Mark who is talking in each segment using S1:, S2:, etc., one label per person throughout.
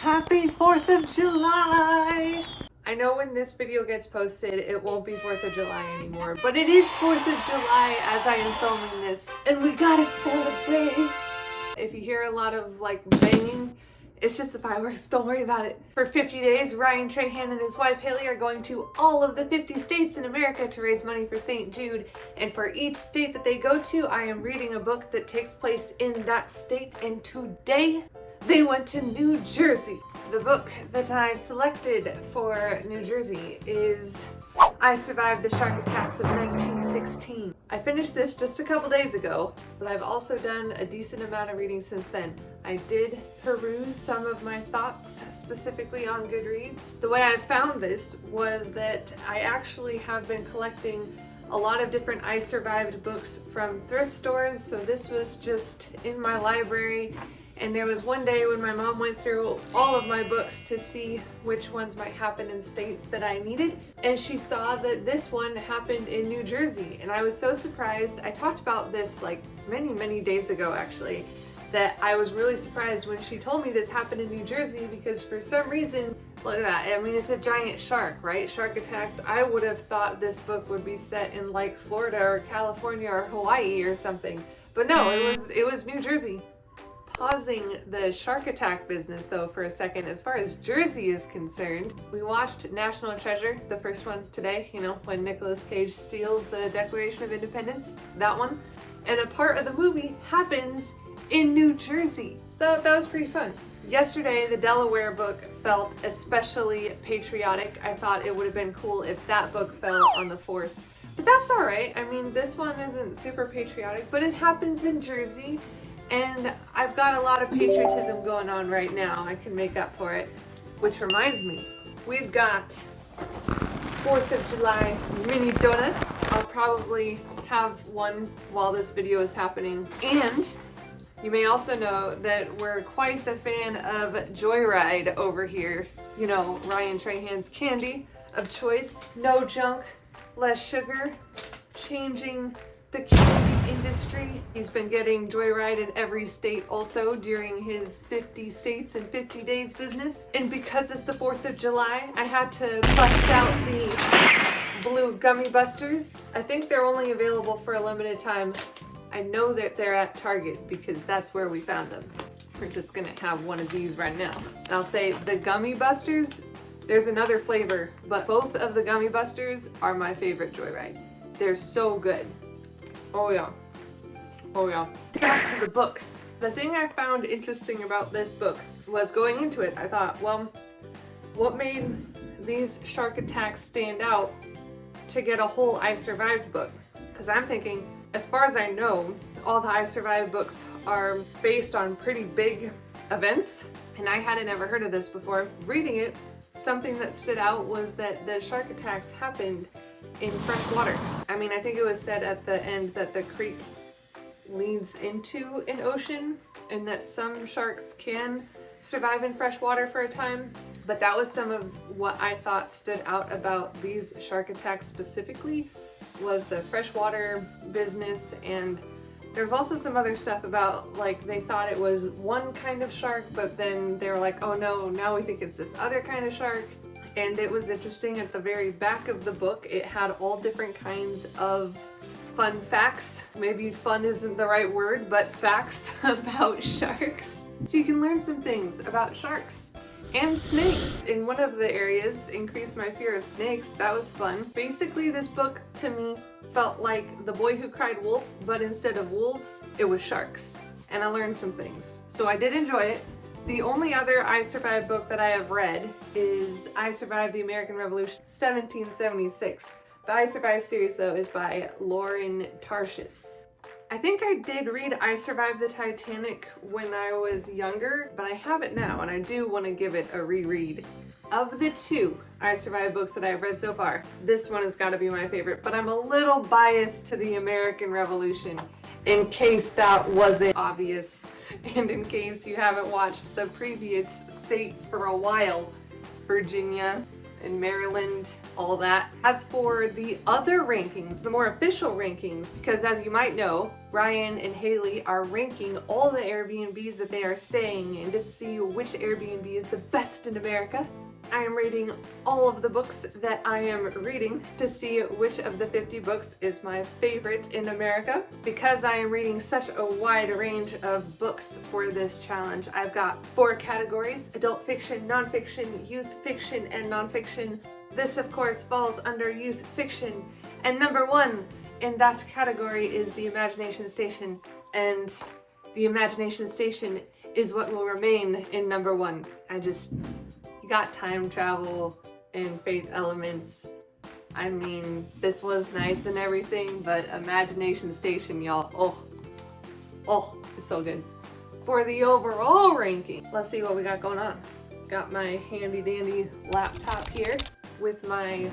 S1: Happy 4th of July! I know when this video gets posted, it won't be 4th of July anymore, but it is 4th of July as I am filming this, and we gotta celebrate! If you hear a lot of like banging, it's just the fireworks, don't worry about it. For 50 days, Ryan Trahan and his wife Haley are going to all of the 50 states in America to raise money for St. Jude. And for each state that they go to, I am reading a book that takes place in that state. And today, they went to New Jersey. The book that I selected for New Jersey is I Survived the Shark Attacks of 1916. I finished this just a couple days ago, but I've also done a decent amount of reading since then. I did peruse some of my thoughts specifically on Goodreads. The way I found this was that I actually have been collecting a lot of different I Survived books from thrift stores, so this was just in my library. And there was one day when my mom went through all of my books to see which ones might happen in states that I needed. And she saw that this one happened in New Jersey. And I was so surprised. I talked about this like many days ago actually, that I was really surprised when she told me this happened in New Jersey, because for some reason, look at that. I mean, it's a giant shark, right? Shark attacks. I would have thought this book would be set in like Florida or California or Hawaii or something. But no, it was New Jersey. Pausing the shark attack business though for a second, as far as Jersey is concerned, we watched National Treasure, the first one today, you know, when Nicolas Cage steals the Declaration of Independence, that one. And a part of the movie happens in New Jersey. So that was pretty fun. Yesterday, the Delaware book felt especially patriotic. I thought it would have been cool if that book fell on the 4th. But that's alright. I mean, this one isn't super patriotic, but it happens in Jersey. And I've got a lot of patriotism going on right now. I can make up for it. Which reminds me, we've got 4th of July mini donuts. I'll probably have one while this video is happening. And you may also know that we're quite the fan of Joyride over here. You know, Ryan Trahan's candy of choice. No junk, less sugar, changing the candy industry. He's been getting Joyride in every state also during his 50 states and 50 days business. And because it's the 4th of July, I had to bust out the blue gummy busters. I think they're only available for a limited time. I know that they're at Target because that's where we found them. We're just gonna have one of these right now. And I'll say the gummy busters, there's another flavor, but both of the gummy busters are my favorite Joyride. They're so good. Oh yeah. Oh yeah. Back to the book. The thing I found interesting about this book was going into it, I thought, well, what made these shark attacks stand out to get a whole I Survived book? Because I'm thinking, as far as I know, all the I Survived books are based on pretty big events, and I hadn't ever heard of this before. Reading it, something that stood out was that the shark attacks happened in fresh water. I mean, I think it was said at the end that the creek leads into an ocean and that some sharks can survive in fresh water for a time. But that was some of what I thought stood out about these shark attacks specifically, was the freshwater business. And there's also some other stuff about, like, they thought it was one kind of shark, but then they were like, oh no, now we think it's this other kind of shark. And it was interesting, at the very back of the book, it had all different kinds of fun facts. Maybe fun isn't the right word, but facts about sharks. So you can learn some things about sharks. And snakes. In one of the areas, increased my fear of snakes. That was fun. Basically, this book, to me, felt like The Boy Who Cried Wolf, but instead of wolves, it was sharks. And I learned some things. So I did enjoy it. The only other I Survived book that I have read is I Survived the American Revolution, 1776. The I Survived series, though, is by Lauren Tarshis. I think I did read I Survived the Titanic when I was younger, but I have it now, and I do want to give it a reread. Of the two I Survived books that I've read so far, this one has got to be my favorite, but I'm a little biased to the American Revolution, in case that wasn't obvious, and in case you haven't watched the previous states for a while. Virginia in Maryland, all that. As for the other rankings, the more official rankings, because as you might know, Ryan and Haley are ranking all the Airbnbs that they are staying in to see which Airbnb is the best in America. I am rating all of the books that I am reading to see which of the 50 books is my favorite in America. Because I am reading such a wide range of books for this challenge, I've got 4 categories: adult fiction, nonfiction, youth fiction, and nonfiction. This, of course, falls under youth fiction. And number 1 in that category is The Imagination Station. And The Imagination Station is what will remain in number 1. You got time travel and faith elements. I mean, this was nice and everything, but Imagination Station, y'all, oh, it's so good. For the overall ranking, let's see what we got going on. Got my handy dandy laptop here with my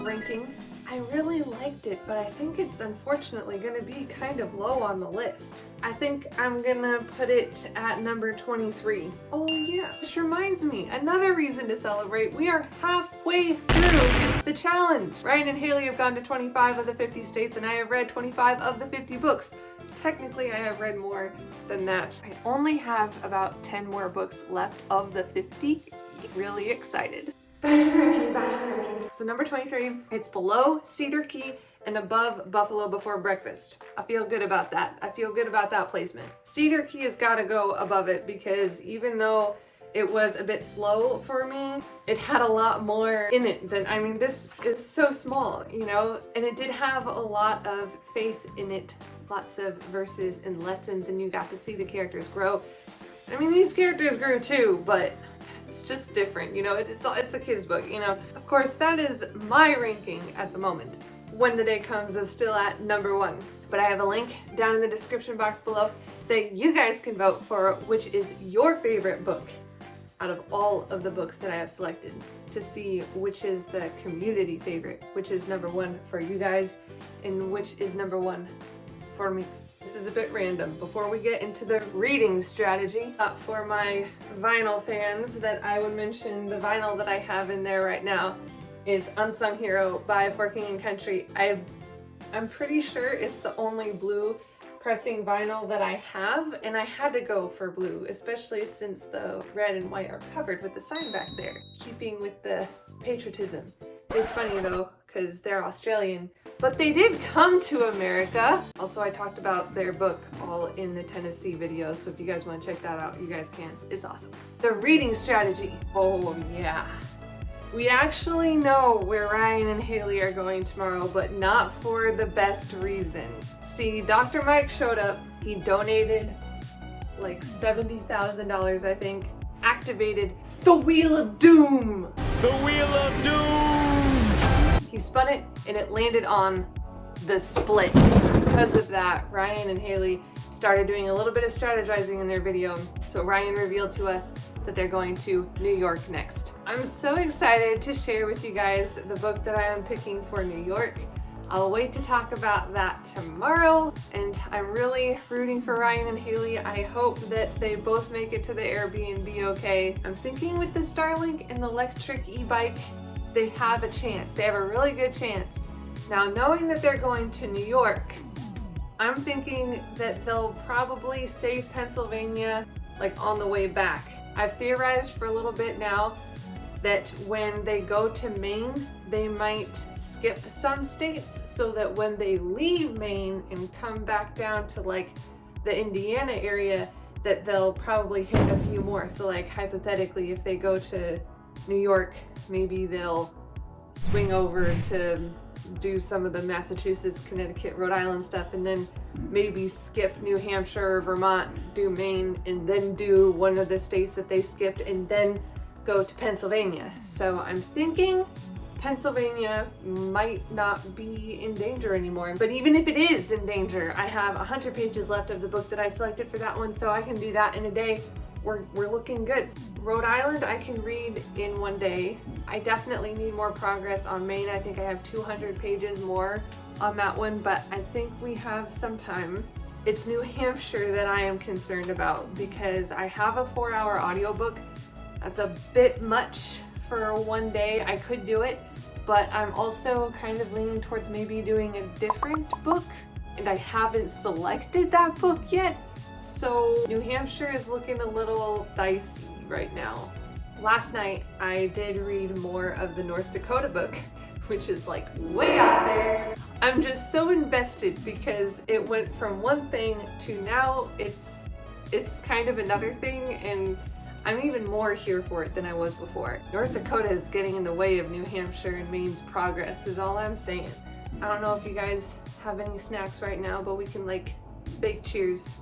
S1: ranking. I really liked it, but I think it's unfortunately gonna be kind of low on the list. I think I'm gonna put it at number 23. Oh yeah, which reminds me, another reason to celebrate, we are halfway through the challenge. Ryan and Haley have gone to 25 of the 50 states and I have read 25 of the 50 books. Technically, I have read more than that. I only have about 10 more books left of the 50. Really excited. Back to the ranking. So number 23, it's below Cedar Key and above Buffalo Before Breakfast. I feel good about that. I feel good about that placement. Cedar Key has got to go above it because even though it was a bit slow for me, it had a lot more in it than, I mean, this is so small, you know, and it did have a lot of faith in it, lots of verses and lessons, and you got to see the characters grow. I mean, these characters grew too, but it's just different, you know, it's a kid's book, you know. Of course, that is my ranking at the moment. When the Day Comes is still at number 1. But I have a link down in the description box below that you guys can vote for which is your favorite book out of all of the books that I have selected, to see which is the community favorite, which is number 1 for you guys, and which is number 1 for me. This is a bit random. Before we get into the reading strategy, for my vinyl fans, that I would mention the vinyl that I have in there right now is Unsung Hero by For King and Country. I'm pretty sure it's the only blue pressing vinyl that I have, and I had to go for blue, especially since the red and white are covered with the sign back there, keeping with the patriotism. It's funny though, because they're Australian, but they did come to America. Also, I talked about their book all in the Tennessee video, so if you guys want to check that out, you guys can. It's awesome. The reading strategy. Oh yeah. We actually know where Ryan and Haley are going tomorrow, but not for the best reason. See, Dr. Mike showed up. He donated like $70,000, I think. Activated the Wheel of Doom.
S2: The Wheel of Doom!
S1: He spun it and it landed on the split. Because of that, Ryan and Haley started doing a little bit of strategizing in their video. So Ryan revealed to us that they're going to New York next. I'm so excited to share with you guys the book that I am picking for New York. I'll wait to talk about that tomorrow, and I'm really rooting for Ryan and Haley. I hope that they both make it to the Airbnb okay. I'm thinking with the Starlink and the electric e-bike, they have a chance. They have a really good chance. Now, knowing that they're going to New York, I'm thinking that they'll probably save Pennsylvania like on the way back. I've theorized for a little bit now that when they go to Maine, they might skip some states so that when they leave Maine and come back down to like the Indiana area, that they'll probably hit a few more. So like hypothetically, if they go to New York, maybe they'll swing over to do some of the Massachusetts, Connecticut, Rhode Island stuff, and then maybe skip New Hampshire or Vermont, do Maine, and then do one of the states that they skipped, and then go to Pennsylvania. So I'm thinking Pennsylvania might not be in danger anymore. But even if it is in danger, I have 100 pages left of the book that I selected for that one, so I can do that in a day. We're looking good. Rhode Island I can read in one day. I definitely need more progress on Maine. I think I have 200 pages more on that one, but I think we have some time. It's New Hampshire that I am concerned about because I have a 4-hour audiobook. That's a bit much for one day, I could do it, but I'm also kind of leaning towards maybe doing a different book, and I haven't selected that book yet. So New Hampshire is looking a little dicey right now. Last night, I did read more of the North Dakota book, which is like way out there. I'm just so invested because it went from one thing to now it's kind of another thing, and I'm even more here for it than I was before. North Dakota is getting in the way of New Hampshire and Maine's progress is all I'm saying. I don't know if you guys have any snacks right now, but we can like fake cheers.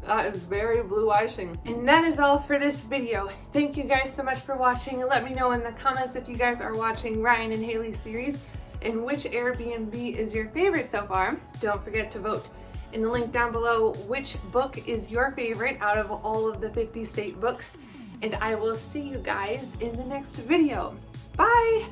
S1: That is very blue icing. And that is all for this video. Thank you guys so much for watching. Let me know in the comments if you guys are watching Ryan and Haley's series and which Airbnb is your favorite so far. Don't forget to vote in the link down below which book is your favorite out of all of the 50 state books. And I will see you guys in the next video. Bye!